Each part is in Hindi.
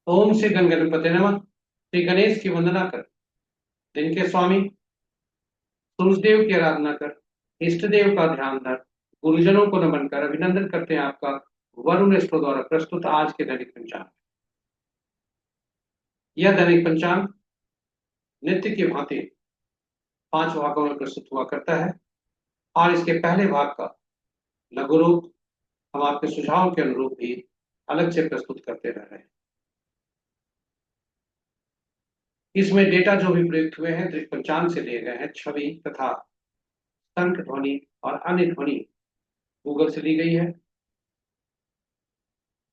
ओम श्री गणपते नमः। श्री गणेश की वंदना कर, दिन के स्वामी सूर्यदेव की आराधना कर, इष्ट देव का ध्यान धर, गुरुजनों को नमन कर अभिनंदन करते हैं आपका वरुण स्टो द्वारा प्रस्तुत आज के दैनिक पंचांग। यह दैनिक पंचांग नित्य की भांति 5 भागों में प्रस्तुत हुआ करता है और इसके पहले भाग का लघु रूप हम आपके सुझावों के अनुरूप भी अलग से प्रस्तुत करते रह रहे हैं। इसमें डेटा जो भी प्रयुक्त हुए हैं दृक पंचांग से लिए गए हैं। छवि तथा शंख ध्वनि और अन्य ध्वनि गूगल से ली गई है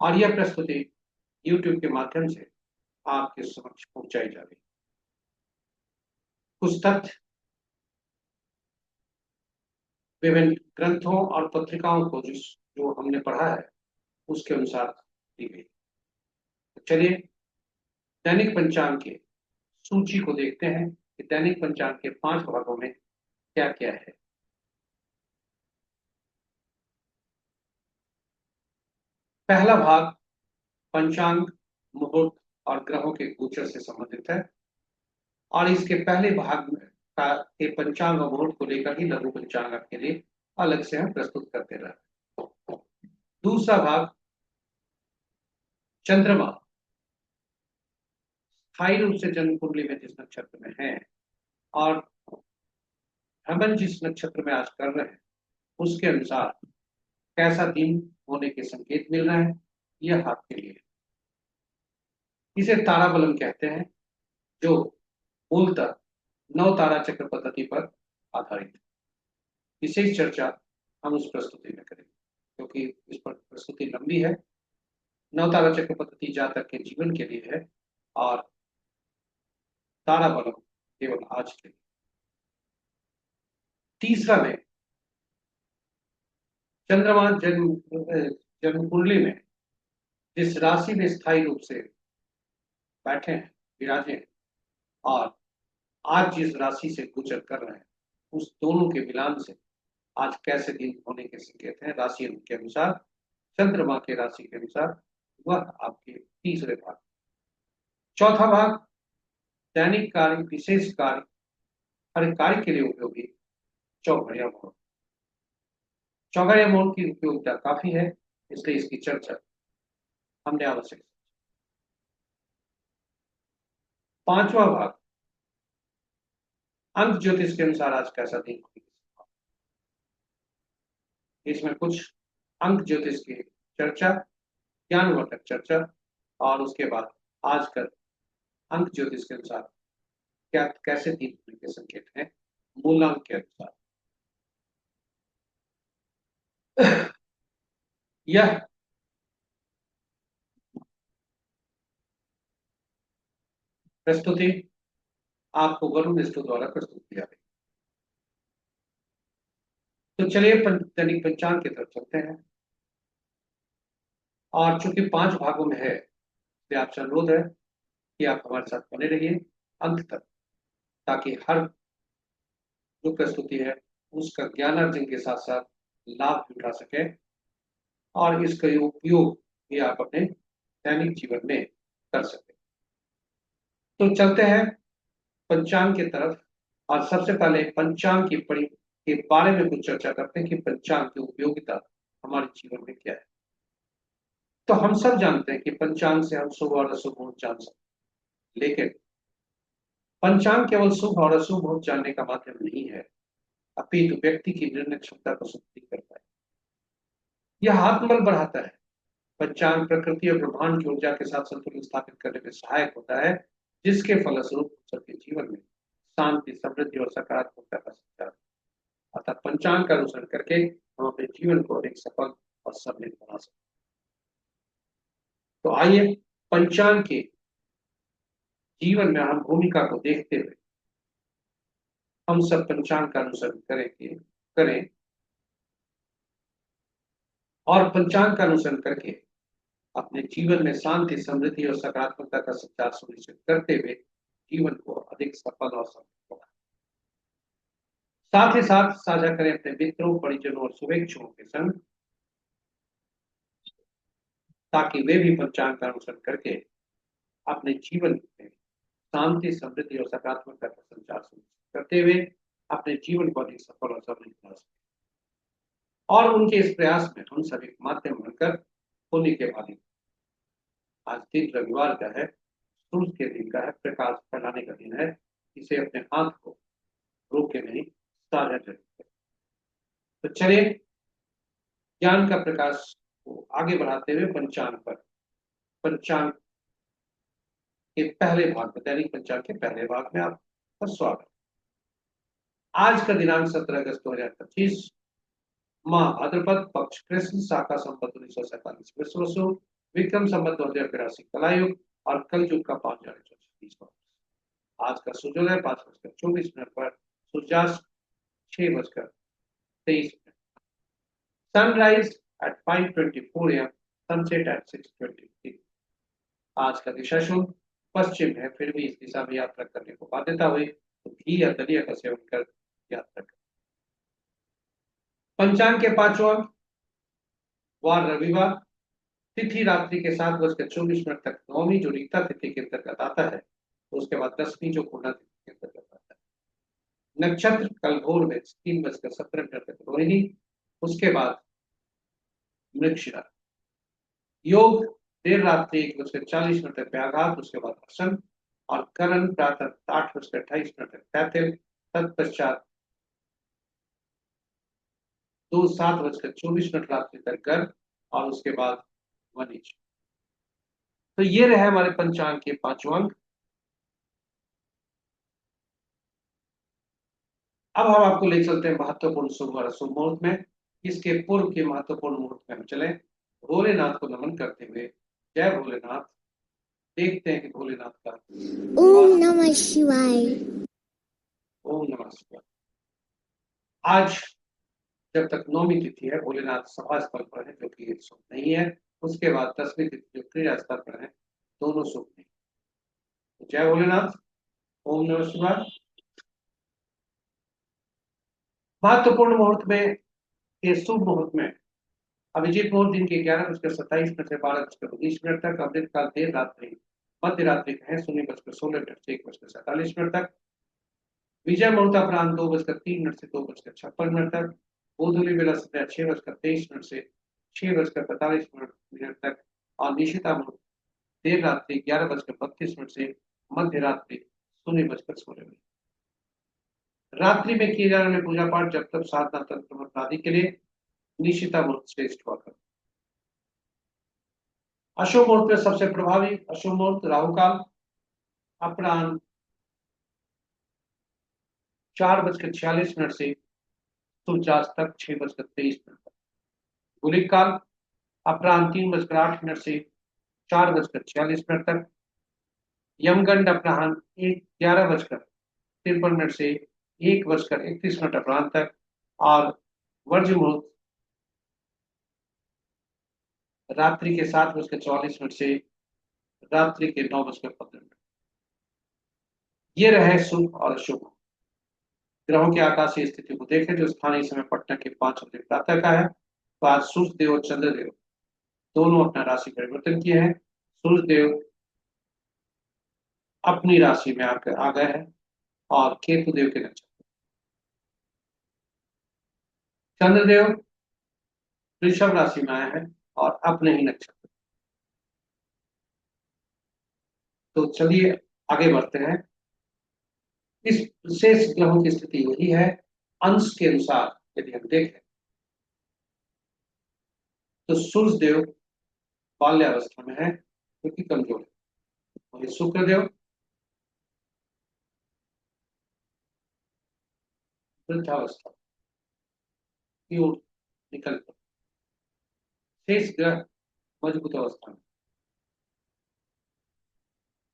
और यह प्रस्तुति YouTube के माध्यम से आपके समक्ष पहुंचाई जा रही है। कुछ तथ्य विभिन्न ग्रंथों और पत्रिकाओं को जो हमने पढ़ा है उसके अनुसार दी गई। तो चलिए दैनिक पंचांग के सूची को देखते हैं कि दैनिक पंचांग के 5 भागों में क्या क्या है। पहला भाग पंचांग, मुहूर्त और ग्रहों के गोचर से संबंधित है और इसके पहले भाग में का के पंचांग और मुहूर्त को लेकर ही लघु पंचांग के लिए अलग से हम प्रस्तुत करते रहे। दूसरा भाग चंद्रमा स्थायी रूप से जन्म कुंडली में जिस नक्षत्र में है और भ्रमण जिस नक्षत्र में आज कर रहे हैं उसके अनुसार कैसा दिन होने के संकेत मिल रहे हैं, यह आपके लिए है। इसे तारा बलम कहते हैं जो मूलतः 9 तारा चक्र पद्धति पर आधारित है। विशेष चर्चा हम उस प्रस्तुति में करेंगे क्योंकि इस पर प्रस्तुति लंबी है। 9 तारा चक्र पद्धति जातक के जीवन के लिए है और तारा बलम केवल आज के लिए। तीसरा में चंद्रमा जन्म जन्म कुंडली में जिस राशि में स्थायी रूप से बैठे हैं, विराजे हैं और आज जिस राशि से गोचर कर रहे हैं उस दोनों के मिलान से आज कैसे दिन होने के संकेत हैं राशि के अनुसार, चंद्रमा के राशि के अनुसार। वह आपके तीसरे भाग। चौथा भाग दैनिक कार्य, विशेष कार्य, हर कार्य के लिए उपयोगी चौघड़िया मोड़। चौघड़िया मोड़ की उपयोगिता काफी है इसलिए इसकी चर्चा हमने आवश्यक। पांचवा भाग अंक ज्योतिष के अनुसार आज कैसा दिन होगा। इसमें कुछ अंक ज्योतिष की चर्चा, ज्ञानवर्धक चर्चा और उसके बाद आज का अंक ज्योतिष के अनुसार क्या कैसे दिन होने के संकेत हैं मूलांक के अनुसार। यह प्रस्तुति आपको वरुण स्टो द्वारा प्रस्तुत किया गया। तो चलिए दैनिक पंचांग की तरफ चलते हैं और चूंकि 5 भागों में है इसलिए आपसे अनुरोध है कि आप हमारे साथ बने रहिए अंत तक ताकि हर जो प्रस्तुति है उसका ज्ञानार्जन के साथ साथ लाभ भी उठा सके और इसका उपयोग भी आप अपने दैनिक जीवन में कर सके। तो चलते हैं पंचांग की तरफ और सबसे पहले पंचांग की पढ़ी के बारे में कुछ चर्चा करते हैं कि पंचांग की उपयोगिता हमारे जीवन में क्या है। तो हम सब जानते हैं कि पंचांग से हम शुभ और अशुभ मुहूर्त जान सकते हैं, लेकिन पंचांग केवल शुभ और अशुभ मुहूर्त जानने का माध्यम नहीं है अपितु व्यक्ति की निर्णय क्षमता को सुदृढ़ करता है। यह आत्मबल बढ़ाता है। पंचांग प्रकृति और ब्रह्मांड की ऊर्जा के साथ संतुलन स्थापित करने में सहायक होता है जिसके फलस्वरूप सबके जीवन में शांति, समृद्धि और सकारात्मकता का संचार। अर्थात पंचांग का अनुसरण करके हम अपने जीवन को अधिक सफल और समृद्ध बना सकते हैं। तो आइए पंचांग के जीवन में हम भूमिका को देखते हुए हम सब पंचांग का अनुसरण करें और पंचांग का अनुसरण करके अपने जीवन में शांति, समृद्धि और सकारात्मकता का संचार सुनिश्चित करते हुए जीवन को अधिक सफल और समृद्ध बनाएं। साथ ही साथ साझा करें अपने मित्रों, परिजनों और शुभेच्छुओं के संग ताकि वे भी पंचांग का अनुसरण करके अपने जीवन में शांति, समृद्धि और सकारात्मकता का संचार सुनिश्चित करते हुए अपने जीवन को अधिक सफल और समृद्ध बना सकें। और उनके इस प्रयास में हम सभी माध्यम बनकर होने के वाले आज दिन रविवार का है, सूर्य के दिन का है, प्रकाश फैलाने का दिन है। इसे अपने हाथ को रोके नहीं, साझा जरूर करें। तो चलिए ज्ञान का प्रकाश को आगे बढ़ाते हुए पंचांग के पहले भाग में, दैनिक पंचांग के पहले भाग में आपका स्वागत। आज का दिनांक 17 अगस्त 2025, माह भाद्रपद, पक्ष कृष्ण, शाखा संवत 1947 विश्व विक्रम संवत 2082 कलायुग और कल युग का 5 आज का सूर्योदय 5:24 पर, सूर्यास्त 6:23। Sunrise at 5:24 AM, sunset at 6:23। आज का दिशा शुभ पश्चिम है, फिर भी इस दिशा में यात्रा करने को बाध्यता हुई तो घी या दलिया का सेवन कर यात्रा करें। पंचांग के 5वां अंक, वार रविवार, तिथि रात्रि के 7:24 तक नवमी जो रीता तिथि के अंतर्गत आता है, तो उसके बाद 10वीं जो पूर्णा तिथि के अंतर्गत आता है। नक्षत्र कल भोर में 3:17 तक रोहिणी, उसके बाद मृगशिरा। योग देर रात्रि 1:40 तक व्याघात, उसके बाद हसन और करण प्रातः 8:28 तक पैतिल, तत्पश्चात 7:24 रात्रि तक गर्भ और उसके बाद वनिज। तो ये रहे हमारे पंचांग के 5वां अंक। अब हम आपको ले चलते हैं महत्वपूर्ण शुभ और अशुभ मुहूर्त में। इसके पूर्व के महत्वपूर्ण मुहूर्त में हम चले, भोलेनाथ को नमन करते हुए। जय भोलेनाथ। देखते हैं कि भोलेनाथ का ओम नमः शिवाय। ओम नमः शिवाय। आज जब तक नौमी तिथि है, भोलेनाथ सभा स्थल पर है, जो कि शुभ नहीं है। उसके बाद 10वीं तिथि जो क्रिया स्थल पर है, दोनों शुभ नहीं। तो जय भोलेनाथ। ओम नमः शिवाय। महत्वपूर्ण मुहूर्त में, के शुभ मुहूर्त में अभिजीत मुहूर्त दिन के 11:27 से 12:19 तक, अमृत काल देर रात्रि मध्य रात्रि है 0:16 से 1:47 तक, विजय मुहूर्त अपराह्न 2:03 से 2:56 तक, गोधूली बेला संध्या 6:23 से 6:45 तक और निशिता मुहूर्त देर रात्रि 11:32 से मध्य रात्रि 0:16। रात्रि में किए जाने वाले पूजा पाठ, जब तक साधना, तंत्र मंत्र आदि के लिए निशिता मुहूर्त श्रेष्ठ हुआ कर। अशुभ मुहूर्त में सबसे प्रभावी अशुभ मुहूर्त राहु काल अपराह्न 4:46 से सूर्यास्त तक 6:23 तक, गुलिक काल अपराह्न 3:08 से 4:46 तक, यमगंड अपराह्न 11:53 से 1:31 अपराह्न तक और वर्ज मुहूर्त रात्रि के 7:44 से रात्रि के 9:15। ये रहे शुभ और अशुभ। ग्रहों की आकाशीय स्थिति को देखें, जो स्थानीय समय पटना के 5 बजे प्रातः का है। तो आज सूर्य देव और चंद्र देव दोनों अपना राशि परिवर्तन किए हैं। सूर्य देव अपनी राशि में आकर आ गए हैं और केतु देव के नक्षत्र, चंद्रदेव वृषभ राशि में आए हैं और अपने ही नक्षत्र। तो चलिए आगे बढ़ते हैं। इस विशेष ग्रहों की स्थिति यही है। अंश के अनुसार यदि हम देखें तो सूर्य देव बाल्यावस्था में है, क्योंकि कमजोर है, और शुक्र देव वृद्धावस्था की ओर निकल पड़े, शेष ग्रह मजबूत अवस्था में।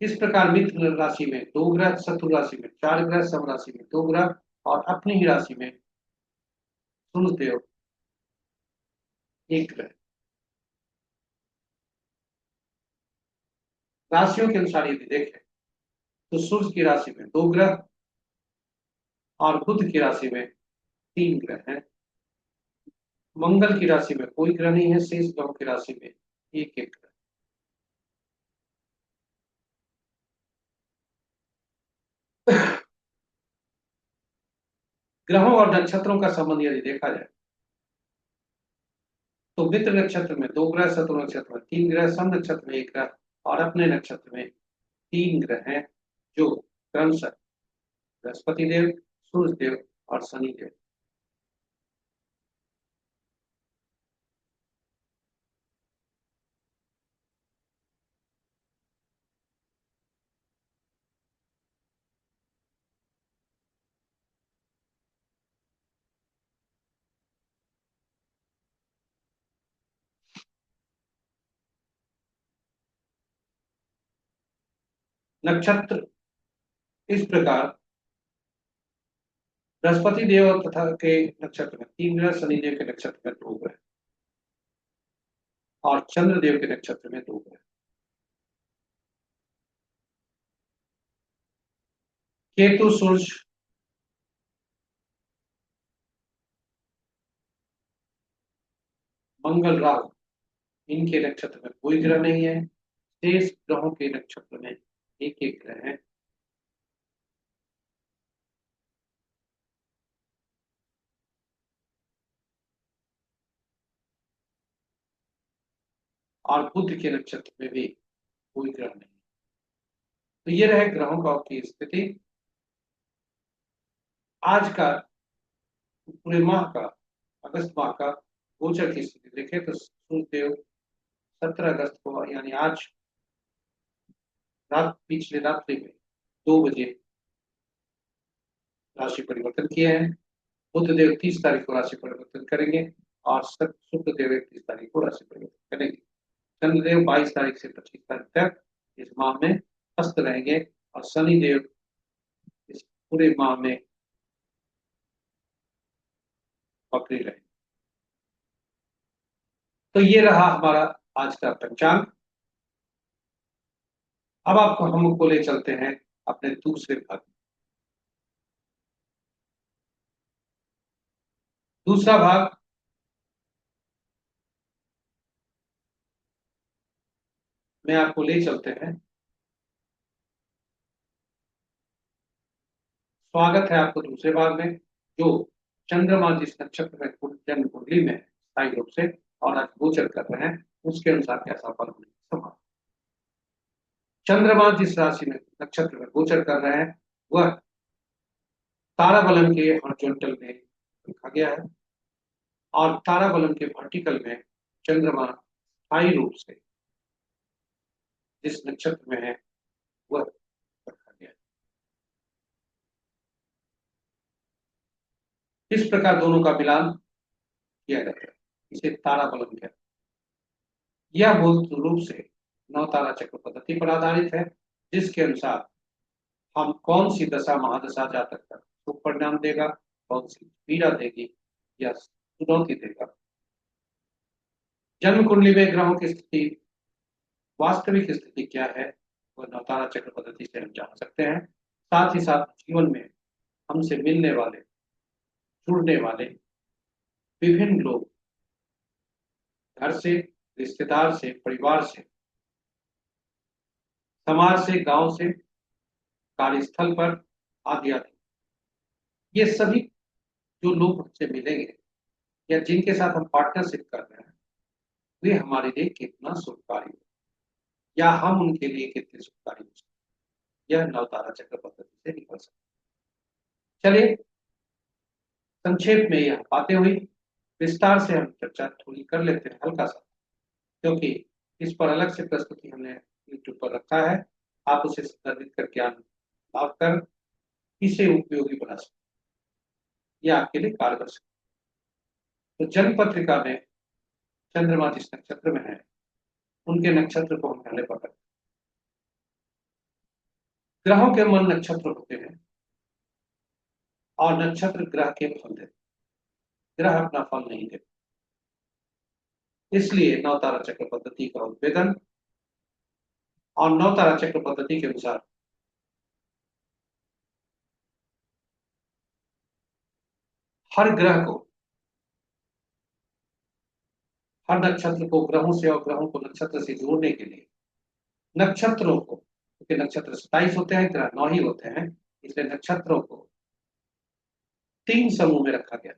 इस प्रकार मित्र राशि में 2 ग्रह, शत्रु राशि में 4 ग्रह, सम राशि में 2 ग्रह और अपनी ही राशि में सूर्य देव 1 ग्रह। राशियों के अनुसार यदि देखें तो सूर्य की राशि में 2 ग्रह और बुध की राशि में 3 ग्रह हैं। मंगल की राशि में कोई ग्रह नहीं है, शेष ग्रहों की राशि में एक एक ग्रह। ग्रहों और नक्षत्रों का संबंध यदि देखा जाए तो मित्र नक्षत्र में दो ग्रह, शत्रु नक्षत्र में तीन ग्रह, सम नक्षत्र में एक ग्रह और अपने नक्षत्र में तीन ग्रह हैं, जो क्रमशः बृहस्पति देव, सूर्य देव और शनि देव। नक्षत्र इस प्रकार बृहस्पति देव तथा के नक्षत्र में तीन ग्रह, शनि देव के नक्षत्र में दो ग्रह और चंद्र देव के नक्षत्र में दो ग्रह। केतु, सूर्य, मंगल, राहु, इनके नक्षत्र में कोई ग्रह नहीं है। शेष ग्रहों के नक्षत्र में एक एक ग्रह है। और बुध के नक्षत्र में भी कोई ग्रह नहीं। तो ये रहे ग्रहों का की स्थिति। आज का पूरे माह का, अगस्त माह का गोचर की स्थिति देखें तो सूर्यदेव 17 अगस्त को यानी आज रात, पिछले रात्रि में 2 बजे राशि परिवर्तन किए हैं। बुध देव 30 तारीख को राशि परिवर्तन करेंगे और शुक्र देव 31 तारीख को राशि परिवर्तन करेंगे। चंद्रदेव 22 तारीख से 25 तारीख तक इस माह में अस्त रहेंगे और शनि देव इस पूरे माह में वक्री रहेंगे। तो ये रहा हमारा आज का पंचांग। अब आपको हमको ले चलते हैं अपने दूसरे भाग में। दूसरा भाग में आपको ले चलते हैं। स्वागत है आपको दूसरे भाग में, जो चंद्रमा जिस नक्षत्र में जन्म कुंडली में है स्थायी रूप से और आज गोचर कर रहे हैं, उसके अनुसार कैसा फल होने की संभावना। चंद्रमा जिस राशि में नक्षत्र में गोचर कर रहे हैं वह ताराबलम के हॉरिजॉन्टल में लिखा गया है और ताराबलम के वर्टिकल में चंद्रमा स्थायी रूप से जिस नक्षत्र में है वह रखा गया है। इस प्रकार दोनों का मिलान किया जाता है, इसे ताराबलम कहते हैं। यह मूल रूप से नौ तारा चक्र पद्धति पर आधारित है, जिसके अनुसार हम कौन सी दशा महादशा जातक का शुभ परिणाम देगा, कौन सी पीड़ा देगी या चुनौती देगा। जन्म कुंडली में ग्रहों की स्थिति, वास्तविक स्थिति क्या है, वह नवतारा चक्र पद्धति से हम जान सकते हैं। साथ ही साथ जीवन में हमसे मिलने वाले, जुड़ने वाले विभिन्न लोग, घर से, रिश्तेदार से, परिवार से, समाज से, गांव से, कार्यस्थल पर आदि आदि, ये सभी जो लोग हमसे मिलेंगे या जिनके साथ हम पार्टनरशिप कर रहे हैं, वे हमारे लिए कितना शुभकारी हो या हम उनके लिए कितने शुभकारी हो सकते, यह नवतारा चक्र पद्धति से निकल सकता है। चलिए संक्षेप में यह बातें हुई, विस्तार से हम चर्चा थोड़ी कर लेते हैं हल्का सा, क्योंकि इस पर अलग से प्रस्तुति हमने यूट्यूब पर रखा है। आप उसे संदर्भित कर ज्ञान लाभ कर इसे उपयोगी बना सकते, यह आपके लिए कारगर सकते। तो जन्म पत्रिका में चंद्रमा जिस नक्षत्र में है उनके नक्षत्र को हम पहले पकड़। ग्रहों के मन नक्षत्र होते हैं और नक्षत्र ग्रह के फल देते, ग्रह अपना फल नहीं देते। इसलिए नवतारा चक्र पद्धति का उद्भेदन और नवतारा चक्र पद्धति के अनुसार हर ग्रह को, हर नक्षत्र को ग्रहों से और ग्रहों को नक्षत्र से जोड़ने के लिए नक्षत्रों को, क्योंकि नक्षत्र 27 होते हैं, ग्रह 9 ही होते हैं, इसलिए नक्षत्रों को 3 समूह में रखा गया,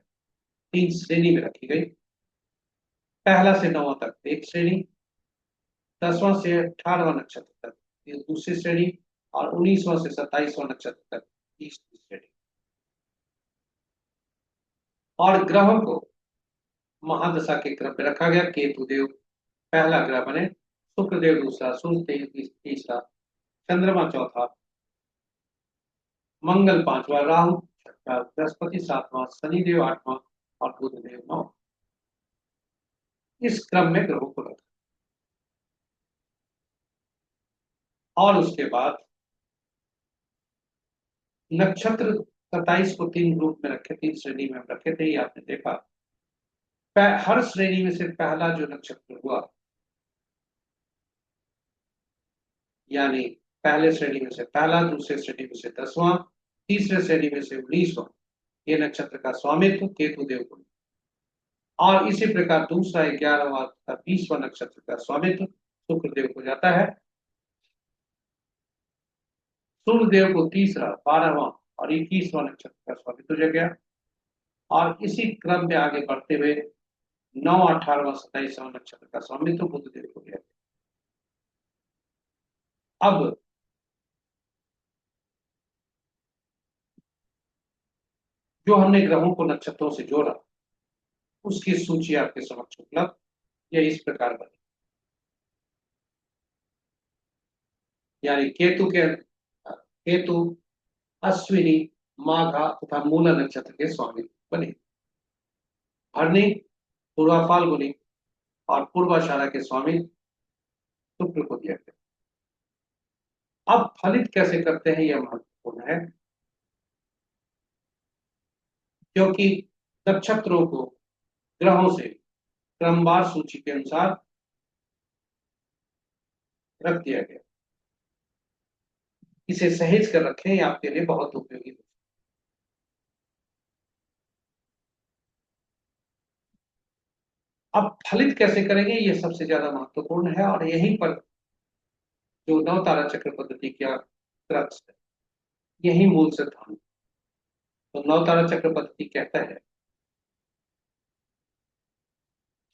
3 श्रेणी में रखी गई। पहला से 9वां तक एक श्रेणी, 10वां से 18वां नक्षत्र तक ये दूसरी श्रेणी, और 19वां से 27वां नक्षत्र तक तीसरी श्रेणी। और ग्रहों को महादशा के क्रम में रखा गया। केतु देव पहला ग्रह बने, शुक्र देव दूसरा, सूर्य तीसरा, चंद्रमा चौथा, मंगल पांचवा, राहु छठा, बृहस्पति सातवां, शनिदेव आठवां और बुध देव नौ। इस क्रम में ग्रहों को रखा। और उसके बाद नक्षत्र 27 को 3 ग्रुप में रखे, 3 श्रेणी में हम रखे थे, ये आपने देखा। हर श्रेणी में से पहला जो नक्षत्र हुआ, यानी पहले श्रेणी में से पहला, दूसरे श्रेणी में से 10वां, तीसरे श्रेणी में से 19वां, ये नक्षत्र का स्वामित्व केतु देव को। और इसी प्रकार दूसरा 11वां तथा 20वां नक्षत्र का स्वामित्व शुक्र देव को जाता है। सूर्य देव को तीसरा, 12वां और 21वां नक्षत्र का स्वामित्व हो गया। और इसी क्रम में आगे बढ़ते हुए 9, 18वां, 27वां नक्षत्र का स्वामित्व बुध देव को गया। अब जो हमने ग्रहों को नक्षत्रों से जोड़ा, उसकी सूची आपके समक्ष उपलब्ध, यह इस प्रकार बनी। यानी केतु अश्विनी, माघा तथा मूला नक्षत्र के स्वामी बने। भरणी, पूर्वा फाल्गुनी और पूर्वाषाढ़ा के स्वामी शुक्र को दिया गया। अब फलित कैसे करते हैं यह महत्वपूर्ण है, क्योंकि नक्षत्रों को ग्रहों से क्रमवार सूची के अनुसार रख दिया गया। इसे सहेज कर रखें, यह आपके लिए बहुत उपयोगी है। अब फलित कैसे करेंगे, यह सबसे ज्यादा महत्वपूर्ण है, और यहीं पर जो नवतारा चक्र पद्धति का क्रक्स है, यही मूल सिद्धांत। तो नवतारा चक्र पद्धति कहता है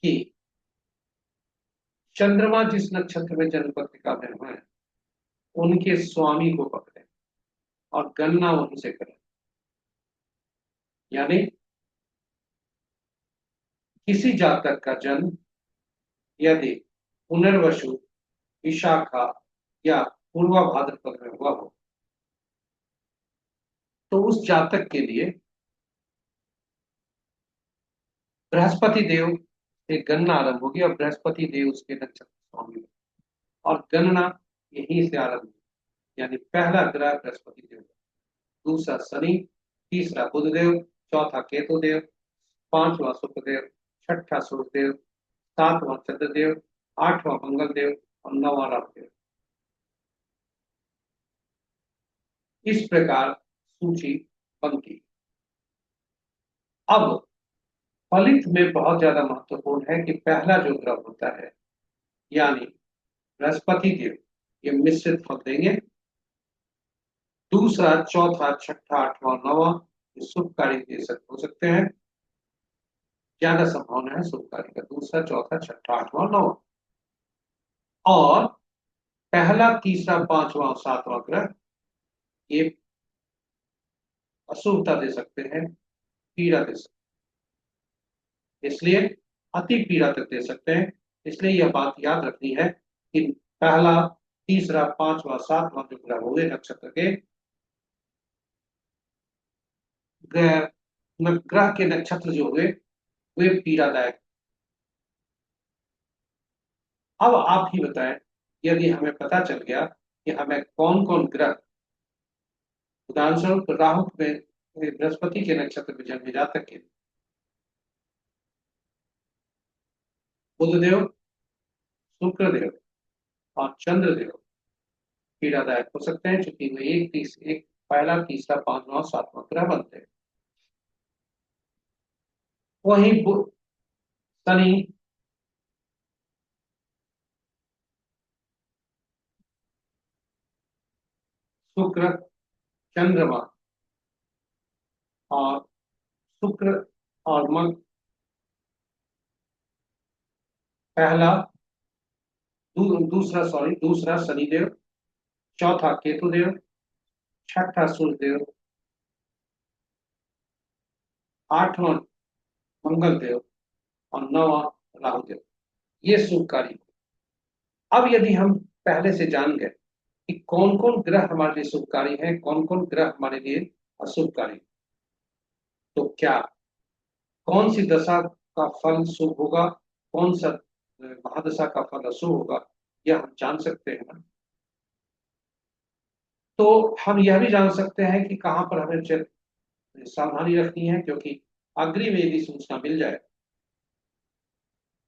कि चंद्रमा जिस नक्षत्र में जन्म पत्रिका में है, उनके स्वामी को पकड़े और गणना वहीं से करें। यानी किसी जातक का जन्म यदि पुनर्वसु, विशाखा या पूर्वा भाद्रपद में हुआ हो, तो उस जातक के लिए बृहस्पति देव से गणना आरंभ होगी, और बृहस्पति देव उसके नक्षत्र स्वामी होंगे, और गणना यहीं से आरंभ होगी। यानी पहला ग्रह बृहस्पति देव, दूसरा शनि, तीसरा बुध देव, चौथा केतु देव, पांचवा शुक्र देव, छठा सूर्य देव, सातवां चंद्रदेव, आठवां मंगल देव और 9वां राहु देव। इस प्रकार सूची बनती। अब फलित में बहुत ज्यादा महत्वपूर्ण है कि पहला जो ग्रह होता है, यानी बृहस्पति देव, ये मिश्रित फल देंगे। दूसरा, चौथा, छठा, आठवां, 9वां ये शुभकारी हो सकते हैं, ज्यादा संभावना है शुभकारी का। दूसरा, चौथा, छठा, आठवां, 9वां। और पहला, तीसरा, पांचवा और 7वां ग्रह ये अशुभता दे सकते हैं, पीड़ा दे सकते हैं, इसलिए अति पीड़ा तक दे सकते हैं। इसलिए यह बात याद रखनी है कि पहला, तीसरा, पांचवा, 7वां जो ग्रह होंगे नक्षत्र के, ग्रह के नक्षत्र जो हुए वे पीड़ादायक। अब आप ही बताएं, यदि हमें पता चल गया कि हमें कौन कौन ग्रह, उदाहरण स्वरूप राहु में बृहस्पति के नक्षत्र में जन्मे जातक के बुधदेव, शुक्रदेव और चंद्रदेव पीड़ादायक हो सकते हैं, क्योंकि वे एक पहला, तीसरा, पांचवा और 7वां ग्रह बनते हैं। वही शनि, शुक्र, चंद्रमा और शुक्र और मंगल, पहला दूसरा शनिदेव, चौथा केतुदेव, छठा सूर्यदेव, आठवां मंगलदेव और नौवां राहुदेव। ये शुभकारी। अब यदि हम पहले से जान गए कि कौन कौन ग्रह हमारे लिए शुभकारी हैं, कौन कौन ग्रह हमारे लिए अशुभकारी, तो क्या कौन सी दशा का फल शुभ होगा, कौन सा महादशा का फल अशुभ होगा, यह हम जान सकते हैं ना। तो हम यह भी जान सकते हैं कि कहाँ पर हमें सावधानी रखनी है, क्योंकि अग्नि में यदि सूचना मिल जाए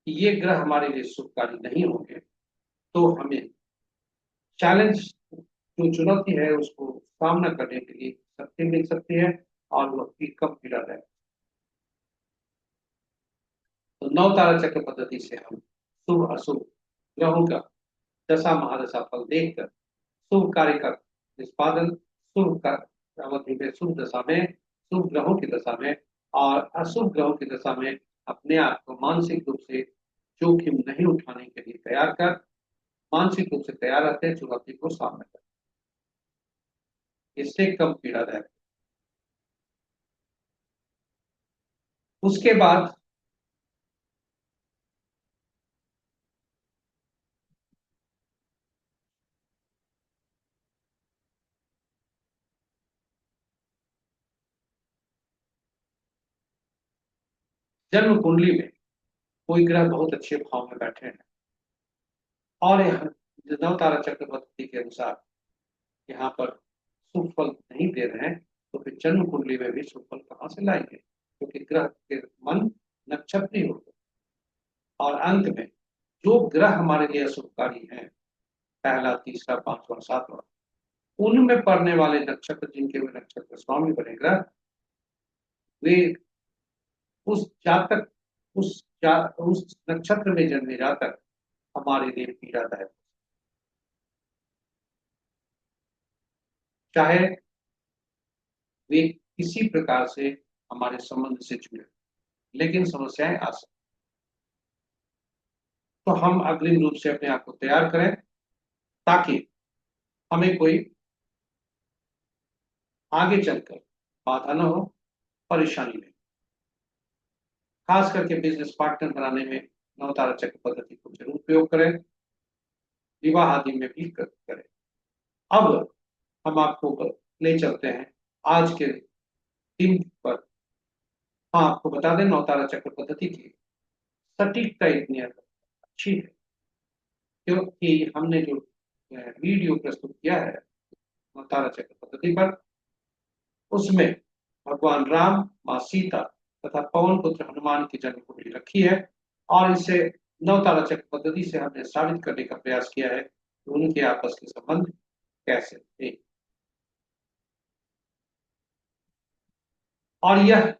कि ये ग्रह हमारे लिए शुभकारी नहीं होंगे, तो हमें चैलेंज, जो चुनौती है, उसको सामना करने के लिए शक्ति मिल सकती है और वह भी कम पीड़ा है। तो नौ तारा चक्र पद्धति से हम शुभ अशुभ ग्रहों का दशा महादशा फल देखकर शुभ कार्य का निष्पादन, शुभ का अवधि में, शुभ दशा में, शुभ ग्रहों की दशा में और अशुभ ग्रहों की दशा में अपने आप को मानसिक रूप से जोखिम नहीं उठाने के लिए तैयार कर, मानसिक रूप से तैयार रहते हैं चुनौती को सामना कर, इससे कम पीड़ादायक। उसके बाद जन्म कुंडली में कोई ग्रह बहुत अच्छे भाव में बैठे हैं और यह नव तारा चक्र पद्धति के अनुसार यहाँ पर शुभ फल नहीं दे रहे हैं, तो फिर जन्म कुंडली में भी शुभ फल कहाँ से लाएंगे, क्योंकि ग्रह के मन नक्षत्री होते और अंत में जो ग्रह हमारे लिए शुभकारी हैं, पहला, तीसरा, पांचवा, सातवां, उनमें पड़ने वाले नक्षत्र, जिनके वे नक्षत्र स्वामी बने ग्रह, वे उस जातक उस नक्षत्र में जन्मे जातक हमारे लिए पीड़ादायक, चाहे वे किसी प्रकार से हमारे संबंध से जुड़े, लेकिन समस्याएं आ सकती। तो हम अग्रिम रूप से अपने आप को तैयार करें ताकि हमें कोई आगे चलकर बाधा न हो, परेशानी नहीं। खास करके बिजनेस पार्टनर बनाने में नवतारा चक्र पद्धति को जरूर उपयोग करें, विवाह आदि में भी करें। अब हम आपको ले चलते हैं आज के दिन पर। हाँ, आपको बता दें, नवतारा चक्र पद्धति की सटीकता इतनी अच्छी है क्योंकि हमने जो वीडियो प्रस्तुत किया है नवतारा चक्र पद्धति पर, उसमें भगवान राम, माँ सीता तथा पवन पुत्र हनुमान की जन्म कुंडली रखी है और इसे नवतारा चक्र पद्धति से हमने साबित करने का प्रयास किया है कि उनके आपस के संबंध कैसे थे। और यह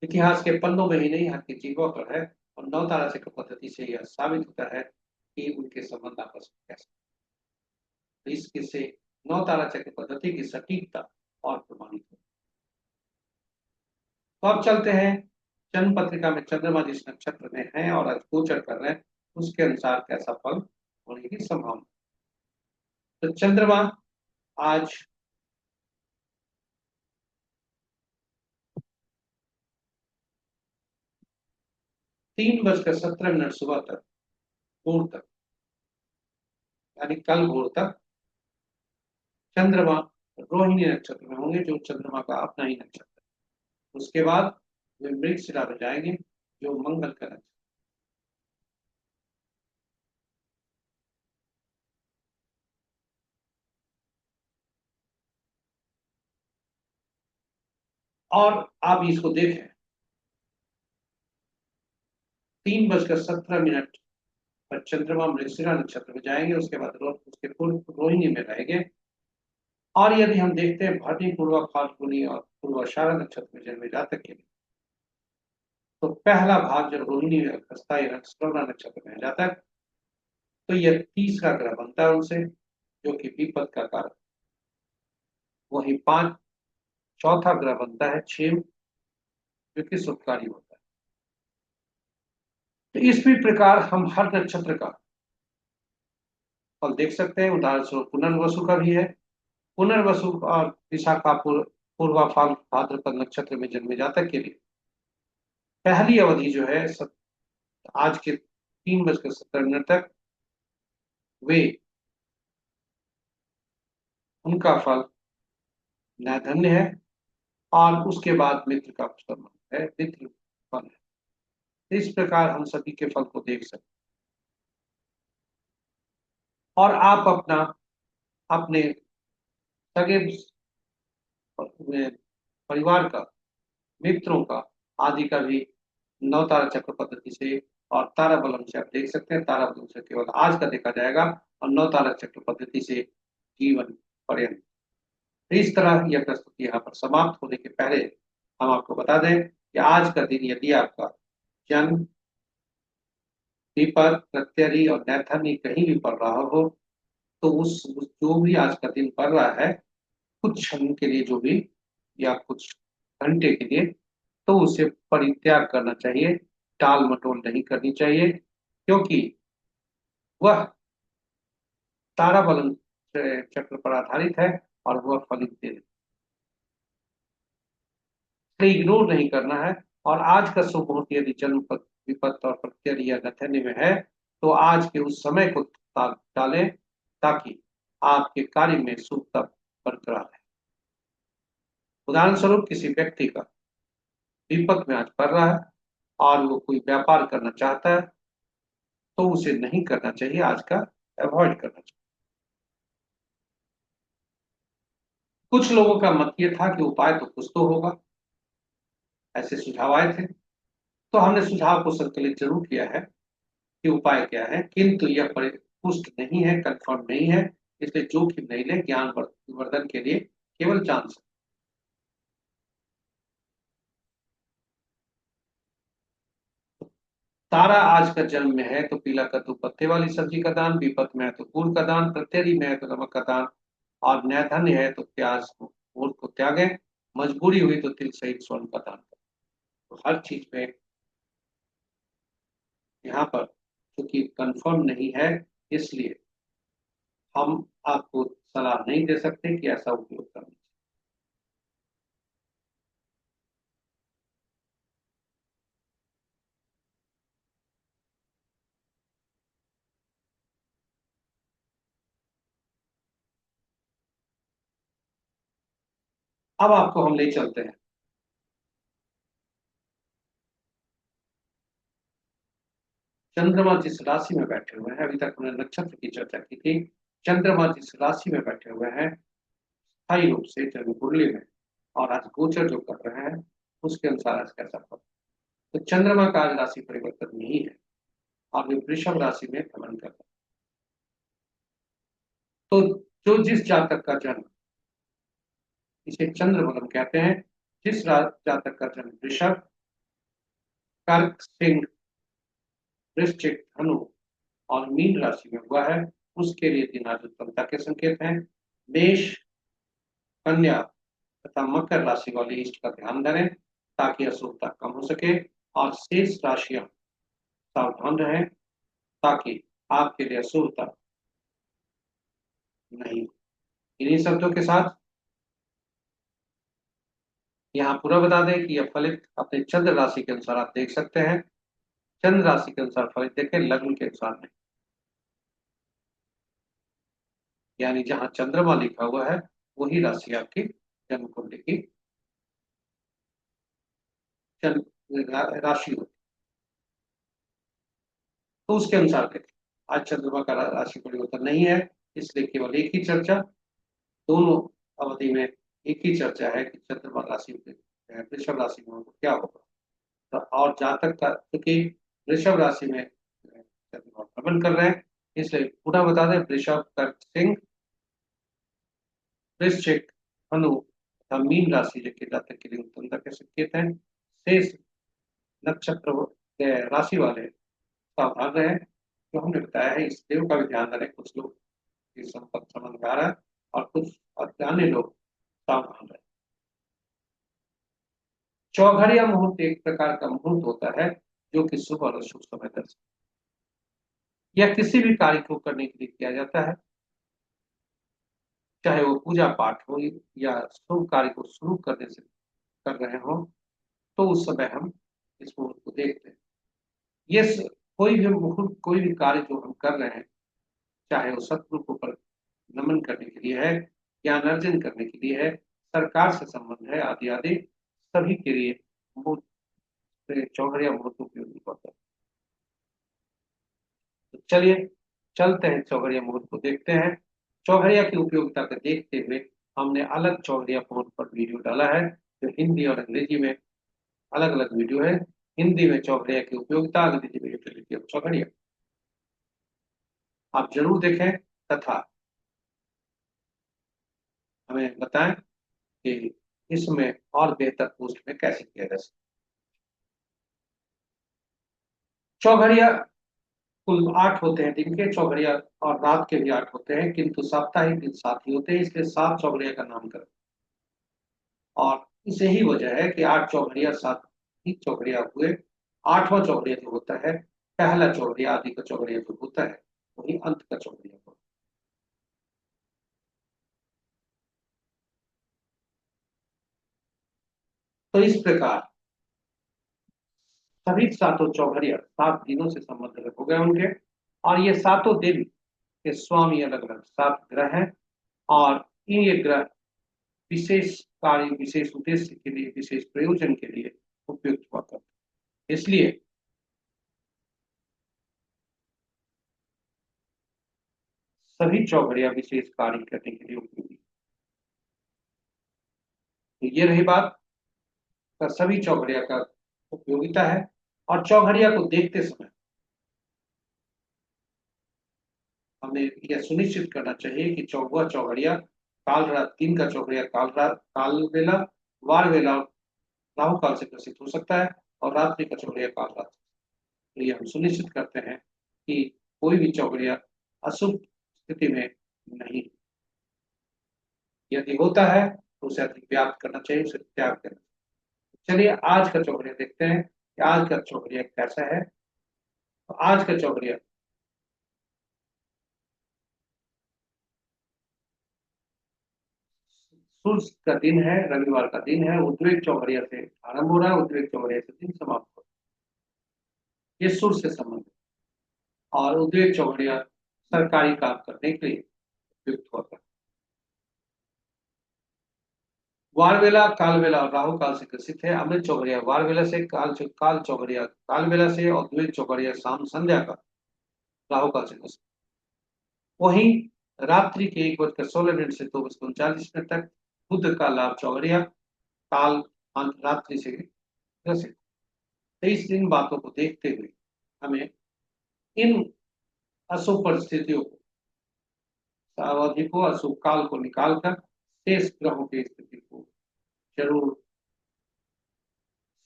इतिहास के पन्नों में ही नहीं, हर की जीवों पर है और नवतारा चक्र पद्धति से यह साबित होता है कि उनके संबंध आपस में कैसे। तो इसके से नवतारा चक्र पद्धति की सटीकता और प्रमाणित है। तो अब चलते हैं जन्म पत्रिका में चंद्रमा जिस नक्षत्र में है और आज गोचर कर रहे हैं, उसके अनुसार कैसा फल होने की संभावना। तो चंद्रमा आज 3:17 सुबह तक, भोर तक, यानी कल भोर तक चंद्रमा रोहिणी नक्षत्र में होंगे, जो चंद्रमा का अपना ही नक्षत्र है। उसके बाद वे मृगशिरा में जाएंगे, जो मंगल का नक्षत्र। और आप इसको देखें, 3:17 पर चंद्रमा मृगशिरा नक्षत्र में जाएंगे, उसके बाद उसके पूर्व रोहिणी में रहेंगे। और यदि हम देखते हैं भरणी, पूर्वा, फाल्गुनी और पूर्वाषाढ़ा नक्षत्र में जन्मे जातक के लिए, तो पहला भाग जब रोहिणी में खसता है, श्रवण नक्षत्र में जातक, तो यह तीसरा ग्रह बनता है उनसे, जो कि विपद का कारक। वही पांच, चौथा ग्रह बनता है क्षेम, जो कि शुभकारी होता है। तो इस भी प्रकार हम हर नक्षत्र का फल देख सकते हैं। उदाहरण स्वरूप पुनर्वसु का भी है। पुनर्वसु और विशाखा पूर्वा फाल भाद्रपद नक्षत्र में जन्मे जातक के लिए पहली अवधि जो है आज के 3:17 तक वे उनका फल नैधन्य है, और उसके बाद मित्र का संबंध है, मित्र फल है। इस प्रकार हम सभी के फल को देख सकते हैं। और आप अपना अपने सगे परिवार का, मित्रों का आदि का भी नौ तारा चक्र पद्धति से और तारा बलम से आप देख सकते हैं। तारा बलम से केवल आज का देखा जाएगा, और नौ तारा चक्र पद्धति से जीवन पर्यंत। तो इस तरह यह प्रस्तुति यहाँ पर समाप्त होने के पहले हम आपको बता दें कि आज का दिन यदि आपका जन्म विपद प्रत्यरी और नैथनी कहीं भी पड़ रहा हो, तो जो भी आज का दिन पड़ रहा है, कुछ क्षण के लिए जो भी, या कुछ घंटे के लिए, तो उसे परित्याग करना चाहिए, टाल मटोल नहीं करनी चाहिए, क्योंकि वह तारा बलन चक्र पर आधारित है और वह फलित दिन, इग्नोर नहीं करना है। और आज का शुभ मुहूर्त यदि जन्म विपत्त और प्रत्यय या नथनी में है, तो आज के उस समय को टालें, ताकि आपके कार्य में शुभता बरकरार है। उदाहरण स्वरूप किसी व्यक्ति का विपत्त में आज पड़ रहा है और वो कोई व्यापार करना चाहता है, तो उसे नहीं करना चाहिए, आज का अवॉइड करना चाहिए। कुछ लोगों का मत ये था कि उपाय तो कुछ तो होगा, ऐसे सुझाव आए थे, तो हमने सुझाव को संकलित जरूर किया है कि उपाय क्या है, किंतु यह पुष्ट नहीं है, कंफर्म नहीं है, इसलिए जोखिम नहीं ले। ज्ञान वर्धन के लिए केवल चांस है। तारा आज का जन्म में है तो पीला कद्दू पत्ते वाली सब्जी का दान, विपत में है तो गुड़ का दान, प्रत्यरी में है तो नमक का दान, और नैधन्य है तो प्याज गुड़ को त्यागें, मजबूरी हुई तो तिल सहित स्वर्ण का दान करें। तो हर चीज में यहाँ पर क्योंकि कंफर्म नहीं है, इसलिए हम आपको सलाह नहीं दे सकते कि ऐसा उपयोग करना। अब आपको हम ले चलते हैं चंद्रमा जिस राशि में बैठे हुए हैं। अभी तक हमने नक्षत्र की चर्चा की थी। चंद्रमा जिस राशि में बैठे हुए हैं स्थायी रूप से जन्म कुंडली में, और आज गोचर जो कर रहे हैं उसके अनुसार आज कैसा फल। तो चंद्रमा का आज राशि परिवर्तन नहीं है और वे वृषभ राशि में भ्रमण कर रहे हैं। तो जो जिस जातक का जन्म, इसे चंद्र बलम कहते हैं, जिस जातक का जन्म वृषभ, कर्क, सिंह, वृश्चिक, धनु और मीन राशि में हुआ है, उसके लिए दिन आज उत्तमता के संकेत हैं। मेष, कन्या तथा मकर राशि वाले इष्ट का ध्यान धरें, ताकि अशुभता कम हो सके, और शेष राशियां सावधान रहें, ताकि आपके लिए अशुभता नहीं। इन्हीं शब्दों के साथ यहाँ पूरा बता दें कि यह फलित अपने चंद्र राशि के अनुसार आप देख सकते हैं। चंद्र राशि के अनुसार फलित देखें, लग्न के अनुसार नहीं। यानी जहां चंद्रमा लिखा हुआ है वही राशि आपकी जन्म कुंडली की राशि होती, तो उसके अनुसार देखें। आज चंद्रमा का राशि परिवर्तन नहीं है, इसलिए केवल एक ही चर्चा, दोनों अवधि में एक ही चर्चा है कि चंद्रमा राशि में वृषभ राशि में उनको क्या होगा। तो और जातक का, क्योंकि वृषभ राशि में चंद्रमा भ्रमण कर रहे हैं, इसलिए पूरा बता दें, वृषभ, कर्क, सिंह, वृश्चिक, धनु तथा मीन राशि के जातक के लिए उत्तमता के संकेत हैं। शेष नक्षत्र राशि वाले सावधान रहे, जो हमने बताया है। इस देव का भी ध्यान रखें, कुछ लोग इस संपर्क संबंध में आ रहा है और कुछ अन्य लोग सावधान रहे। चौघड़िया मुहूर्त एक प्रकार का मुहूर्त होता है जो कि शुभ और अशुभ समय दर्शाता है। यह किसी भी कार्य को करने के लिए किया जाता है, चाहे वो पूजा पाठ हो या शुभ कार्य को शुरू करने से कर रहे हो, तो उस समय हम इस मुहूर्त को देखते हैं। ये कोई भी मुहूर्त, कोई भी कार्य जो हम कर रहे हैं, चाहे वो सतगुरु को पर नमन करने के लिए है, ज्ञान अर्जन करने के लिए है, सरकार से संबंध है, आदि आदि, सभी के लिए मुहूर्त चौघड़िया मुहूर्त उपयोगी होता है। तो चलिए चलते हैं, चौघड़िया मुहूर्त को देखते हैं। चौघड़िया की उपयोगिता को देखते हुए हमने अलग चौघड़िया फोन पर वीडियो डाला है, जो हिंदी और अंग्रेजी में अलग अलग वीडियो है। हिंदी में चौघड़िया की उपयोगिता, अंग्रेजी में यूटिलिटी ऑफ चौघड़िया, आप जरूर देखें तथा हमें बताएं कि इसमें और बेहतर पोस्ट में कैसे किया जा सकता। चौघड़िया कुल 8 होते हैं दिन के, चौघड़िया और रात के भी 8 होते हैं, किंतु साप्ताहिक दिन 7 ही होते हैं, इसलिए 7 चौघड़िया का नामकरण। और इसे ही वजह है कि 8 चौघड़िया 7 ही चौघड़िया हुए। 8वां चौघड़िया जो होता है, पहला चौघड़िया आदि का चौघड़िया जो होता है, वही अंत का चौघड़िया होता है। तो इस प्रकार सभी 7 चौघड़िया 7 दिनों से संबंधित हो गए उनके, और ये 7 दिन के स्वामी अलग अलग 7 ग्रह हैं, और ये ग्रह विशेष कार्य, विशेष उद्देश्य के लिए, विशेष प्रयोजन के लिए उपयुक्त हुआ करते हैं। इसलिए सभी चौघड़िया विशेष कार्य करने के लिए उपयोगी। तो ये रही बात का सभी चौघड़िया का उपयोगिता है। और चौघड़िया को देखते समय हमें यह सुनिश्चित करना चाहिए कि वह चौघड़िया काल रात, दिन का चौघड़िया काल रात, काल वेला, वार वेला, राहु काल से ग्रसित हो सकता है, और रात्रि का चौघड़िया काल रात। तो ये हम सुनिश्चित करते हैं कि कोई भी चौघड़िया अशुभ स्थिति में नहीं, यदि होता है तो उसे अधिक व्याप्त करना चाहिए, उसे त्याग करना चाहिए। चलिए आज का चौघड़िया देखते हैं कि आज का चौघड़िया कैसा है। तो आज का चौघड़िया सूर्य का दिन है, रविवार का दिन है, उद्वेग चौघड़िया से आरंभ हो रहा है, उद्वेग चौघड़िया से दिन समाप्त हो रहा है। ये सूर्य से संबंधित, और उद्वेग चौघड़िया सरकारी काम करने के लिए उपयुक्त होता है। वारवेला, कालवेला और राहु काल से ग्रसित है। अमृत चौघड़िया वारवेला से, काल चौघड़िया कालवेला से, और द्विज चौघड़िया शाम संध्या का राहु काल से ग्रसित। वहीं रात्रि के 1:16 से 2:39 तक बुध का लाभ चौघड़िया काल रात्रि से ग्रसित। तो इन बातों को देखते हुए हमें इन अशुभ परिस्थितियों को, अवधि को, अशुभ काल को निकालकर शेष ग्रहों की स्थिति को जरूर,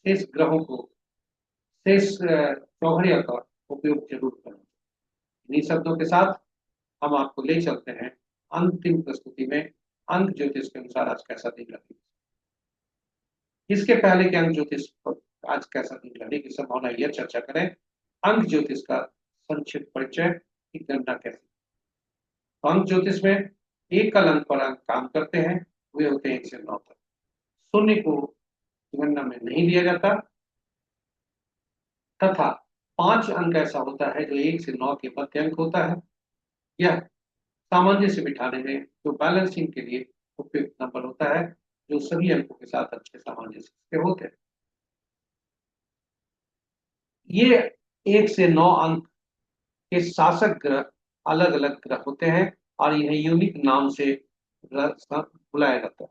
शेष ग्रहों को, शेष चौघड़िया का उपयोग जरूर करना। इन्हीं शब्दों के साथ हम आपको ले चलते हैं अंतिम प्रस्तुति में, अंक ज्योतिष के अनुसार आज कैसा दिन रहेगा। इसके पहले के अंक ज्योतिष पर आज कैसा दिन रहने की संभावना, यह चर्चा करें। अंक ज्योतिष का संक्षिप्त परिचय की गणना कैसे। तो अंक ज्योतिष में एकल अंक पर अंक काम करते हैं, वे होते हैं 1 से 9 तक। शून्य को गणना में नहीं दिया जाता, तथा 5 अंक ऐसा होता है जो 1 से 9 के मध्य अंक होता है। यह सामंजस्य बिठाने में, जो बैलेंसिंग के लिए उपयुक्त नंबर होता है, जो सभी अंकों के साथ अच्छे सामंजस्य के होते हैं। ये 1 से 9 अंक के शासक ग्रह अलग अलग ग्रह होते हैं, और इन्हें यूनिक नाम से बुलाया जाता है।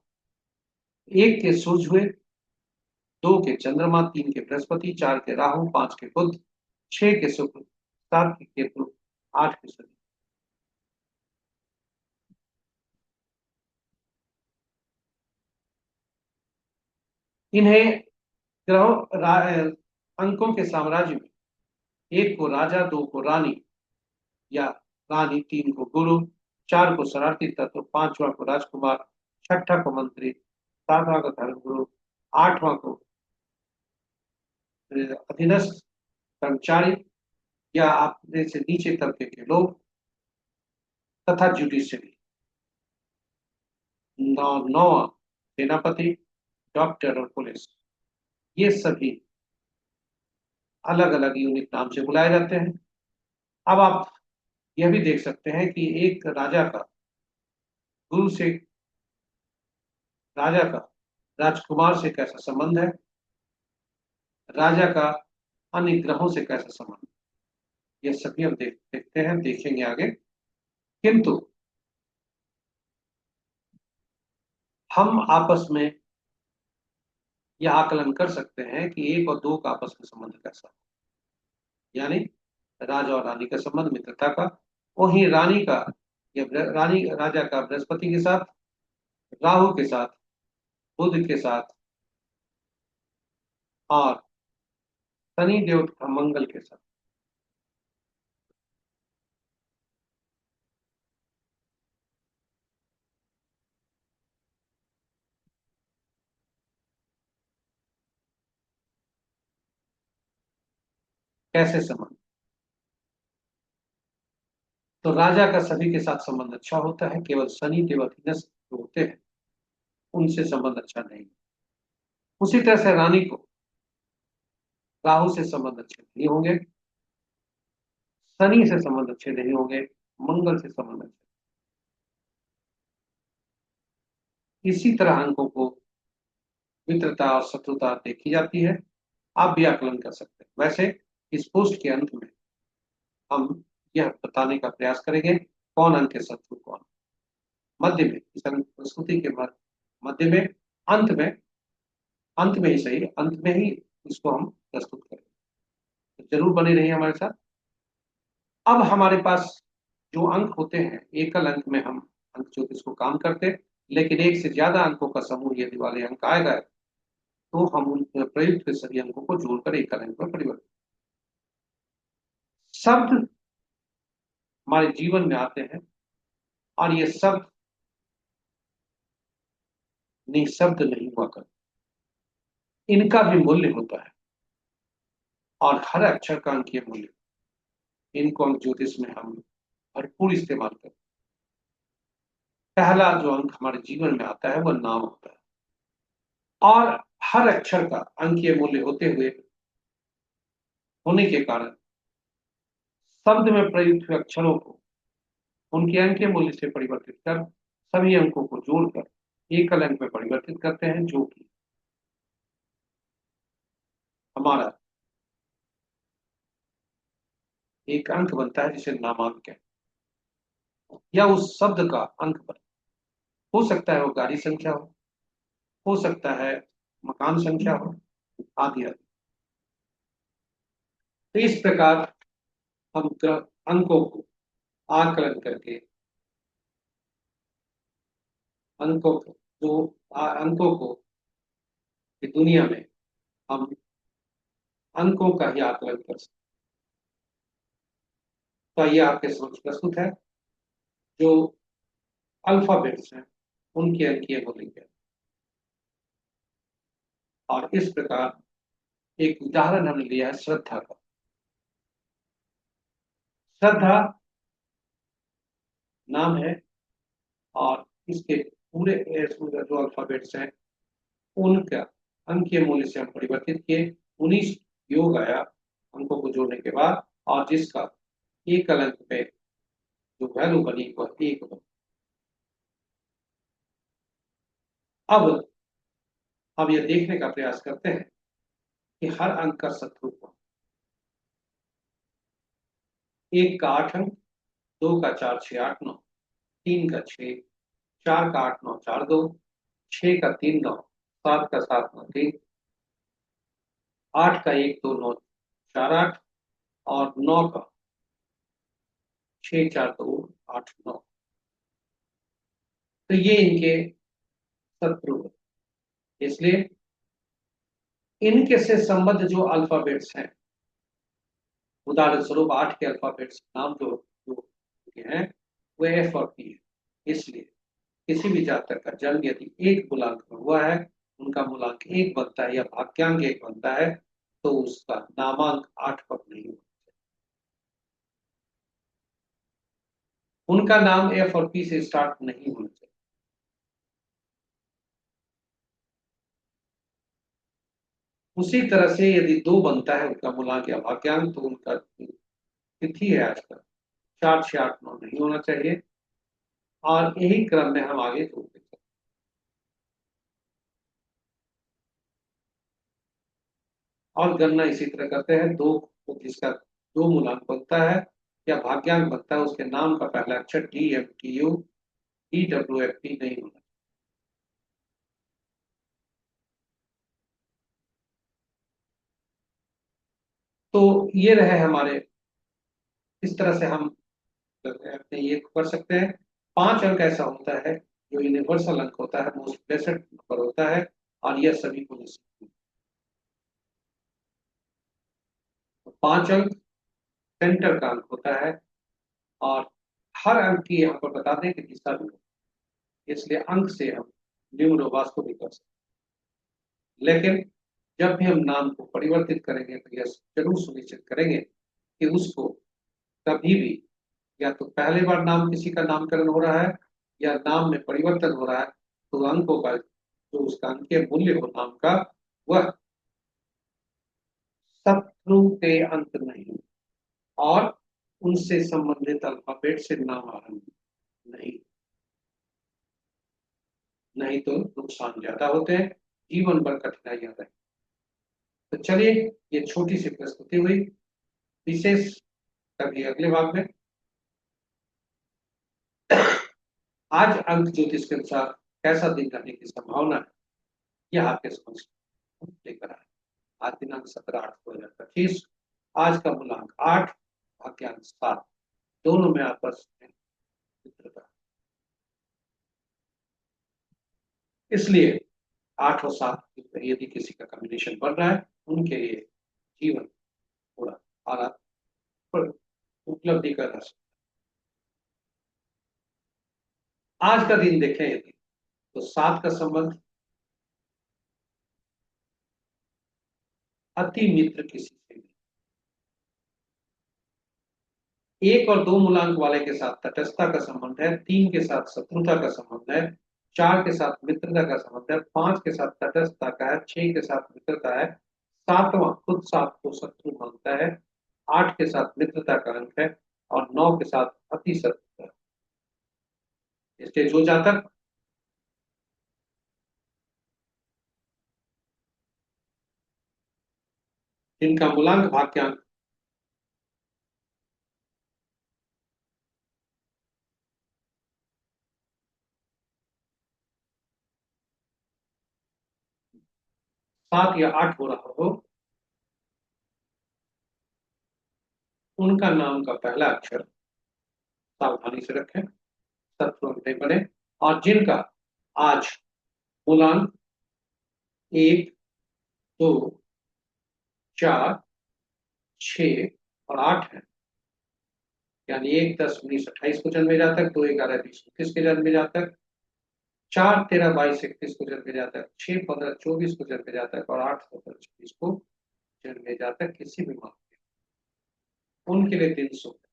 1 के सूर्य हुए, 2 के चंद्रमा, 3 के बृहस्पति, 4 के राहु, 5 के बुध, 6 के शुक्र, 7 के केतु, 8 के शनि। इन्हें ग्रहों अंकों के साम्राज्य में 1 को राजा, 2 को रानी या रानी, 3 को गुरु, 4 को शरारती तत्व, 5वां को राजकुमार, छठा को मंत्री, सातवां को धर्मगुरु, आठवां को अधीनस्थ कर्मचारी या अपने से नीचे तबके के लोग तथा जुडिशरी। नौवां सेनापति, डॉक्टर और पुलिस। ये सभी अलग अलग यूनिट नाम से बुलाए जाते हैं। अब आप यह भी देख सकते हैं कि एक राजा का गुरु से, राजा का राजकुमार से कैसा संबंध है, राजा का अन्य ग्रहों से कैसा संबंध है, यह सभी हम देखते हैं, देखेंगे आगे। किंतु हम आपस में यह आकलन कर सकते हैं कि एक और दो का आपस में संबंध कैसा है। यानी राजा और रानी का संबंध मित्रता का, वहीं रानी का या रानी राजा का बृहस्पति के साथ, राहु के साथ, बुध के साथ और शनि देव तथा मंगल के साथ। कैसे संबंध? तो राजा का सभी के साथ संबंध अच्छा होता है, केवल शनि देव अधीनस्थ जो होते हैं उनसे संबंध अच्छा नहीं। उसी तरह से रानी को राहु से संबंध अच्छे नहीं होंगे, शनि से संबंध अच्छे नहीं होंगे, मंगल से संबंध अच्छे। इसी तरह अंकों को मित्रता और शत्रुता देखी जाती है। आप भी आकलन कर सकते हैं। वैसे इस पोस्ट के अंत में हम यह बताने का प्रयास करेंगे कौन अंक के शत्रु कौन। मध्य में इस प्रस्तुति के मध्य में, अंत में, अंत में ही सही, अंत में ही इसको हम प्रस्तुत करेंगे। तो जरूर बने रहिए हमारे साथ। अब हमारे पास जो अंक होते हैं, एकल अंक में हम अंक ज्योतिष को काम करते हैं, लेकिन एक से ज्यादा अंकों का समूह यदि वाले अंक आएगा तो हम उन प्रयुक्त के सभी अंकों को जोड़कर एकल अंक में परिवर्तित। शब्द हमारे जीवन में आते हैं और ये शब्द निशब्द नहीं हुआ करते, इनका भी मूल्य होता है और हर अक्षर का अंकीय मूल्य। इनको अंक ज्योतिष में हम भरपूर इस्तेमाल करते हैं। पहला जो अंक हमारे जीवन में आता है वह नाम होता है और हर अक्षर का अंकीय मूल्य होते हुए होने के कारण शब्द में प्रयुक्त हुए अक्षरों को उनके अंकीय मूल्य से परिवर्तित कर सभी अंकों को जोड़कर एकल अंक में परिवर्तित करते हैं, जो कि हमारा एक अंक बनता है जिसे नामांक है, या उस शब्द का अंक बने। हो सकता है वो गाड़ी संख्या हो सकता है मकान संख्या हो, आदि आदि। तो इस प्रकार हम अंकों को आकलन करके अंकों को जो अंकों को की दुनिया में हम अंकों का ही आकलन कर सकते। तो ये आपके समक्ष प्रस्तुत है जो अल्फाबेट्स हैं उनके अंकीय मूल्य। और इस प्रकार एक उदाहरण हमने लिया है श्रद्धा का। श्रद्धा नाम है और इसके पूरे जो अल्फाबेट्स हैं उनका अंकीय मूल्य से हम परिवर्तित किए, 19 योग आया अंकों को जोड़ने के बाद, और जिसका एकल अंक पे जो वैल्यू बनी वह 1 बनी। अब हम यह देखने का प्रयास करते हैं कि हर अंक का शत्रु कौन। 1 का 8 अंक, 2 का 4 6 8 9, 3 का 6, 4 का 8 9 4 2, 6 का 3 9, 7 का 7 9 3, 8 का 1 2 9 4 8 और 9 का 6 4 2 8 9। तो ये इनके शत्रु हैं। इसलिए इनके से संबद्ध जो अल्फाबेट्स हैं, उदाहरण स्वरूप 8 के अल्फाबेट्स नाम जो जो हैं वो एफ और पी है। इसलिए किसी भी जातक का जन्म यदि एक मूलांक में हुआ है, उनका मूलांक 1 बनता है या भाग्यांक 1 बनता है, तो उसका नामांक 8 पर नहीं होता। उनका नाम एफ और पी से स्टार्ट नहीं होना चाहिए। उसी तरह से यदि 2 बनता है उनका मूलांक या भाग्यांक, तो उनका तिथि है आज का 4, 6, 8, 9 नहीं होना चाहिए। और यही क्रम में हम आगे जोड़ते चलते। और गणना इसी तरह करते हैं। दो, जिसका 2 मूलांक बनता है या भाग्यांक बनता है, उसके नाम का पहला अक्षर D M T U D W F P नहीं होना। तो ये रहे हमारे, इस तरह से हम अपने ये कर सकते हैं। 5 अंक ऐसा होता है जो यूनिवर्सल अंक होता है, मोस्ट ब्लेसेड नंबर होता है, और यह सभी को नसीब। 5 अंक सेंटर का अंक होता है, और हर अंक की यहाँ पर बता दें कि दिशा भी होती है। इसलिए अंक से हम न्यूमरोबास को भी कर सकते हैं। लेकिन जब भी हम नाम को परिवर्तित करेंगे तो यह जरूर सुनिश्चित करेंगे कि उसको कभी भी, या तो पहले बार नाम किसी का नामकरण हो रहा है या नाम में परिवर्तन हो रहा है, तो अंकों का जो उसका अंकीय मूल्य हो नाम का, वह शत्रु के अंक नहीं, और उनसे संबंधित अल्फाबेट से नाम आरंभ नहीं, नहीं तो नुकसान ज्यादा होते हैं, जीवन भर कठिनाइयां रहें। तो चलिए, ये छोटी सी प्रस्तुति हुई। विशेष कभी अगले भाग में। आज अंक ज्योतिष के अनुसार कैसा दिन रहने की संभावना है, यह आपके समझ लेकर आए। आज दिनांक 17/8/2025। आज का मूलांक 8, भाग्यांक 7, दोनों में आपस में मित्रता। इसलिए 8 और 7 यदि किसी का कॉम्बिनेशन बन रहा है, उनके लिए जीवन थोड़ा आराम पर उपलब्धि कर रहा है। आज का दिन देखें यदि, तो 7 का संबंध अति मित्र किसी से नहीं। 1 और 2 मूलांक वाले के साथ तटस्थता का संबंध है, 3 के साथ शत्रुता का संबंध है, 4 के साथ मित्रता का संबंध है, 5 के साथ तटस्थता का है, 6 के साथ मित्रता है, 7वां खुद 7 को शत्रु मानता है, 8 के साथ मित्रता का अंक है, और 9 के साथ अति शत्रुता है। इसलिए जो जातक जिनका मूलांक भाग्यांक सात या आठ हो रहा हो, उनका नाम का पहला अक्षर सावधानी से रखें, शत्रु नहीं बने। और जिनका आज मूलांक 1, 2, 4, 6 और 8 है, यानी 1, 10, 19, 28 को जन्मे जातक, 2, 11, 20, 21 के जन्मे जातक, 4, 13, 22, 31 को जन्मे जातक, 6, 15, 24 को जन्मे जातक, और 8, 17, 26 को जन्मे जातक किसी भी माह में, उनके लिए दिन शुभ है।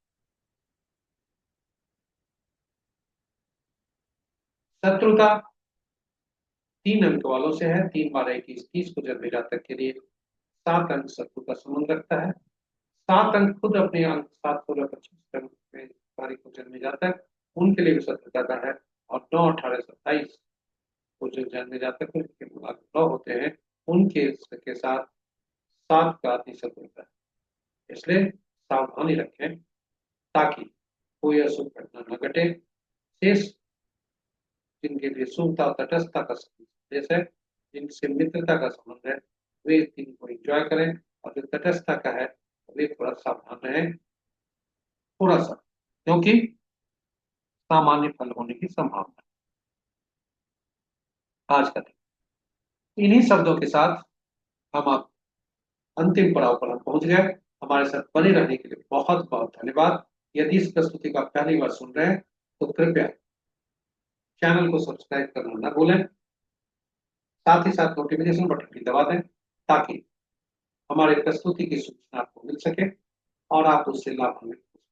शत्रुता 3 अंक वालों से है, 3, 12, 21, 30 को जन्मे जातक के लिए 7 अंक शत्रु का संबंध रखता है। 7 अंक खुद अपने अंक 7, 16, 25 में तारीख को जन्मे जातक, उनके लिए भी शत्रुता का है। और 9, 18, 27 को जो जन्मे जातक उनके मूलांक 9 होते हैं, उनके के साथ 7 का अति शत्रुता है। इसलिए सावधानी रखें ताकि कोई अशुभ घटना न घटे। शेष जिनके लिए शुभता और तटस्थता का संदेश है, जिनसे मित्रता का संबंध है, वे दिन को एंजॉय करें, और जो तटस्थता का है वे थोड़ा सावधान रहें, थोड़ा सा, क्योंकि सामान्य फल होने की संभावना है आज का दिन। इन्हीं शब्दों के साथ हम आप अंतिम पड़ाव पर हम पहुंच गए। हमारे साथ बने रहने के लिए बहुत बहुत धन्यवाद। यदि इस प्रस्तुति का पहली बार सुन रहे हैं तो कृपया चैनल को सब्सक्राइब करना ना भूलें, साथ ही साथ नोटिफिकेशन बटन भी दबा दें ताकि हमारे प्रस्तुति की सूचना आपको मिल सके और आप उससे लाभान्वित हो सकें।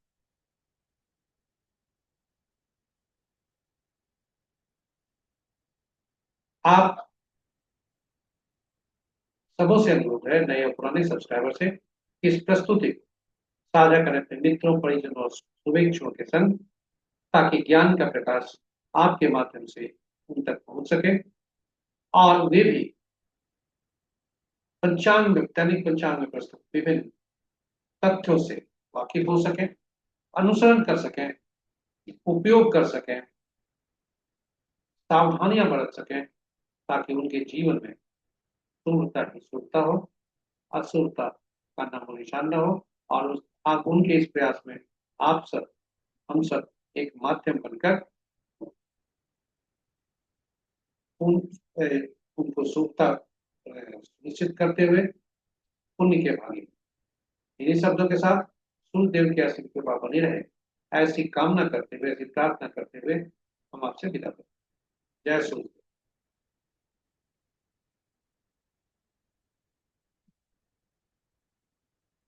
आप सबों से अनुरोध है, नए और पुराने सब्सक्राइबर से, कि इस प्रस्तुति को साझा करें अपने मित्रों, परिजनों और शुभेच्छुओं के संग, ताकि ज्ञान का प्रकाश आपके माध्यम से उन तक पहुंच सके और वे भी दैनिक पंचांग में प्रस्तुत विभिन्न तथ्यों से वाकिफ हो सकें, अनुसरण कर सकें, उपयोग कर सकें, सावधानियां बरत सकें, ताकि उनके जीवन में शुद्धता ही शुद्धता हो, अशुद्धता का नामो निशान न हो। और आप उनके इस प्रयास में आप सब, हम सब एक माध्यम बनकर उन उनको शुद्धता सुनिश्चित करते हुए पुण्य के भागी। इन्हीं शब्दों के साथ सूर्यदेव की ऐसी कृपा बनी रहे, ऐसी कामना करते हुए, ऐसी प्रार्थना करते हुए हम आपसे विदा करते हैं। जय सूर्य।